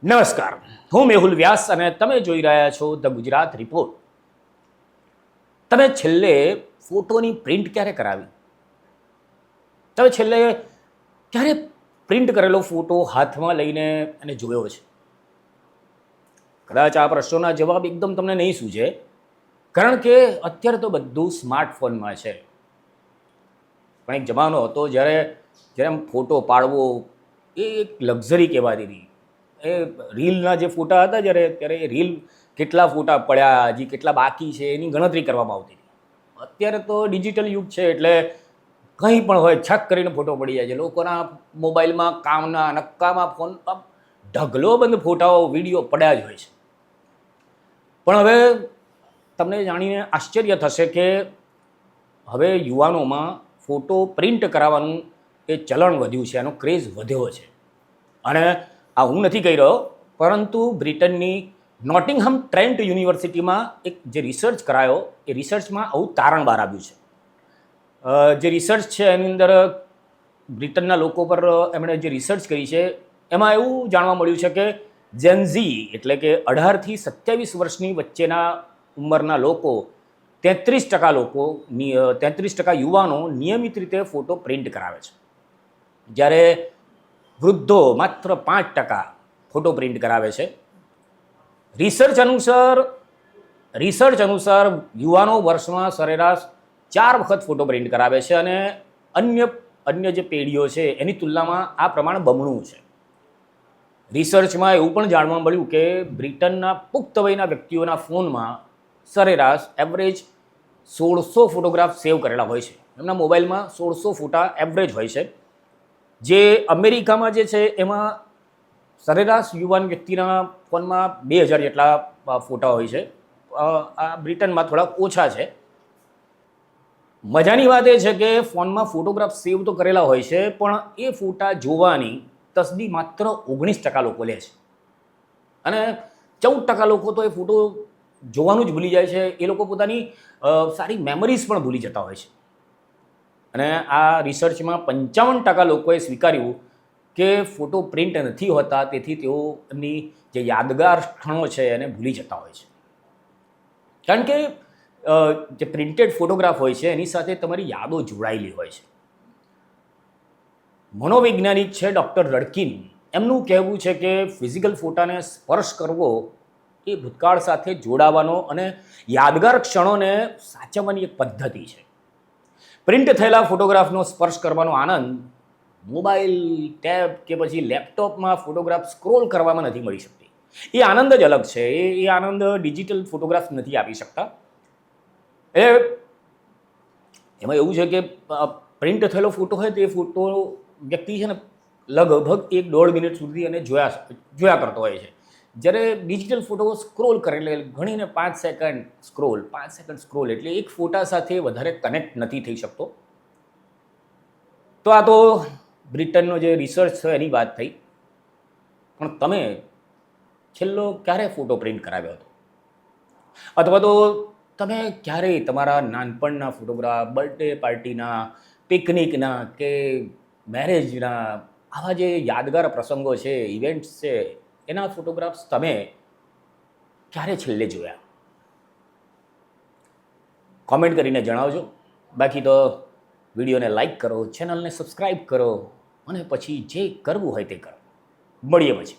નમસ્કાર, હું મેહુલ વ્યાસ અને તમે જોઈ રહ્યા છો ધ ગુજરાત રિપોર્ટ. તમે છેલ્લે ફોટોની પ્રિન્ટ ક્યારે કરાવી? તમે છેલ્લે ક્યારે પ્રિન્ટ કરેલો ફોટો હાથમાં લઈને એને જોયો છે? કદાચ આ પ્રશ્નોના જવાબ એકદમ તમને નહીં સૂઝે, કારણ કે અત્યારે તો બધું સ્માર્ટફોનમાં છે. પણ એક જમાનો હતો જ્યારે આમ ફોટો પાડવો એ એક લક્ઝરી કહેવાતી હતી. એ રીલના જે ફોટા હતા ત્યારે એ રીલ કેટલા ફોટા પડ્યા, હજી કેટલા બાકી છે એની ગણતરી કરવામાં આવતી હતી. અત્યારે તો ડિજિટલ યુગ છે એટલે કંઈ પણ હોય છક કરીને ફોટો પડી જાય છે. લોકોના મોબાઈલમાં કામના નક્કામાં ફોન ઢગલો બંધ ફોટાઓ વિડીયો પડ્યા જ હોય છે. પણ હવે તમને જાણીને આશ્ચર્ય થશે કે હવે યુવાનોમાં ફોટો પ્રિન્ટ કરાવવાનું એ ચલણ વધ્યું છે, એનો ક્રેઝ વધ્યો છે. અને આ હું નથી કહી રહ્યો, પરંતુ બ્રિટનની નોટિંગહમ ટ્રેન્ટ યુનિવર્સિટીમાં એક જે રિસર્ચ કરાયો એ રિસર્ચમાં આવું તારણ બહાર આવ્યું છે. જે રિસર્ચ છે એની અંદર બ્રિટનના લોકો પર એમણે જે રિસર્ચ કરી છે એમાં એવું જાણવા મળ્યું છે કે જેનઝી એટલે કે 18 થી 27 વર્ષની વચ્ચેના ઉંમરના લોકો 33% યુવાનો નિયમિત રીતે ફોટો પ્રિન્ટ કરાવે છે, જ્યારે વૃદ્ધો માત્ર 5% ફોટો પ્રિન્ટ કરાવે છે. રિસર્ચ અનુસાર યુવાનો વર્ષમાં સરેરાશ 4 વખત ફોટો પ્રિન્ટ કરાવે છે અને અન્ય જે પેઢીઓ છે એની તુલનામાં આ પ્રમાણ બમણું છે. રિસર્ચમાં એવું પણ જાણવા મળ્યું કે બ્રિટનના પુખ્ત વયના વ્યક્તિઓના ફોનમાં સરેરાશ એવરેજ 1600 ફોટોગ્રાફ સેવ કરેલા હોય છે. એમના મોબાઈલમાં 1600 ફોટા એવરેજ હોય છે. જે અમેરિકામાં જે છે એમાં સરેરાશ યુવાન વ્યક્તિના ફોનમાં 2000 જેટલા ફોટા હોય છે. આ બ્રિટનમાં થોડા ઓછા છે. મજાની વાત એ છે કે ફોનમાં ફોટોગ્રાફ સેવ તો કરેલા હોય છે, પણ એ ફોટા જોવાની તસદી માત્ર 19% લોકો લે છે અને 14% લોકો તો એ ફોટો જોવાનું જ ભૂલી જાય છે. એ લોકો પોતાની સારી મેમરીઝ પણ ભૂલી જતા હોય છે. અને આ રિસર્ચમાં 55% લોકોએ સ્વીકાર્યું કે ફોટો પ્રિન્ટ નથી હોતા, તેથી તેઓ એમની જે યાદગાર ક્ષણો છે એને ભૂલી જતા હોય છે. કારણ કે જે પ્રિન્ટેડ ફોટોગ્રાફ હોય છે એની સાથે તમારી યાદો જોડાયેલી હોય છે. મનોવૈજ્ઞાનિક છે ડૉક્ટર રડકિન, એમનું કહેવું છે કે ફિઝિકલ ફોટાને સ્પર્શ કરવો એ ભૂતકાળ સાથે જોડાવાનો અને યાદગાર ક્ષણોને સાચવવાની એક પદ્ધતિ છે. પ્રિન્ટ થયેલા ફોટોગ્રાફનો સ્પર્શ કરવાનો આનંદ મોબાઈલ, ટેબ કે પછી લેપટોપમાં ફોટોગ્રાફ સ્ક્રોલ કરવામાં નથી મળી શકતી. એ આનંદ જ અલગ છે. એ આનંદ ડિજિટલ ફોટોગ્રાફ નથી આપી શકતા. એમાં એવું છે કે પ્રિન્ટ થયેલો ફોટો હોય તો એ ફોટો વ્યક્તિ છે ને લગભગ 1-1.5 મિનિટ સુધી એને જોયા કરતો હોય છે. જ્યારે ડિજિટલ ફોટો સ્ક્રોલ કરે એટલે ઘણીને 5 સેકન્ડ સ્ક્રોલ એટલે એક ફોટા સાથે વધારે કનેક્ટ નથી થઈ શકતો. તો આ તો બ્રિટનનો જે રિસર્ચ છે એની વાત થઈ. પણ તમે છેલ્લો ક્યારે ફોટો પ્રિન્ટ કરાવ્યો હતો? અથવા તો તમે ક્યારેય તમારા નાનપણના ફોટોગ્રાફ, બર્થડે પાર્ટીના, પિકનિકના કે મેરેજના આવા જે યાદગાર પ્રસંગો છે, ઇવેન્ટ્સ છે, એના ફોટોગ્રાફ્સ તમે ક્યારે છેલ્લે જોયા? કોમેન્ટ કરીને જણાવજો. બાકી તો વિડીયોને લાઈક કરો, ચેનલને સબસ્ક્રાઈબ કરો અને પછી જે કરવું હોય તે કરો. મળીએ પછી.